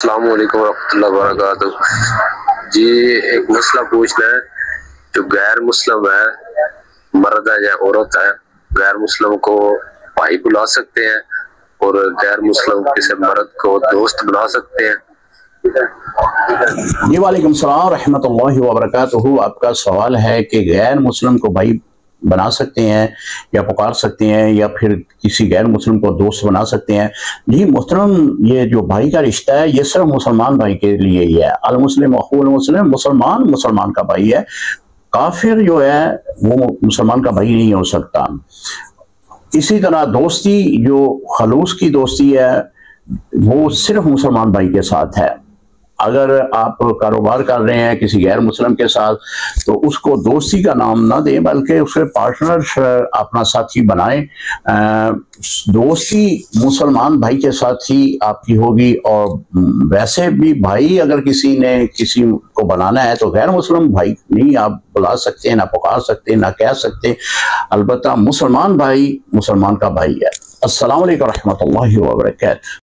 अस्सलामुअलैकुम रहमतुल्लाहि वबरकातुहू। जी, एक मसला पूछना है। जो गैर मुस्लिम है, मर्द है या औरत है, गैर मुस्लिम को भाई बुला सकते हैं और गैर मुस्लिम किसी मर्द को दोस्त बना सकते हैं? जी वालेकुम सलाम रहमतुल्लाहि व बरकातुहू। आपका सवाल है कि गैर मुस्लिम को भाई बना सकते हैं या पुकार सकते हैं या फिर किसी गैर मुस्लिम को दोस्त बना सकते हैं। जी मोहतरम, ये जो भाई का रिश्ता है ये सिर्फ मुसलमान भाई के लिए ही है। अल मुस्लिम अखुल मुस्लिम, मुसलमान मुसलमान का भाई है। काफिर जो है वो मुसलमान का भाई नहीं हो सकता। इसी तरह दोस्ती, जो खलूस की दोस्ती है, वो सिर्फ मुसलमान भाई के साथ है। अगर आप कारोबार कर रहे हैं किसी गैर मुस्लिम के साथ तो उसको दोस्ती का नाम ना दें, बल्कि उसके पार्टनर अपना साथी बनाएं। दोस्ती मुसलमान भाई के साथ ही आपकी होगी। और वैसे भी भाई अगर किसी ने किसी को बनाना है तो गैर मुस्लिम भाई नहीं आप बुला सकते, ना पुकार सकते, ना कह सकते। अलबत्ता मुसलमान भाई मुसलमान का भाई है। अस्सलाम वालेकुम रहमतुल्लाहि व बरकातुहू।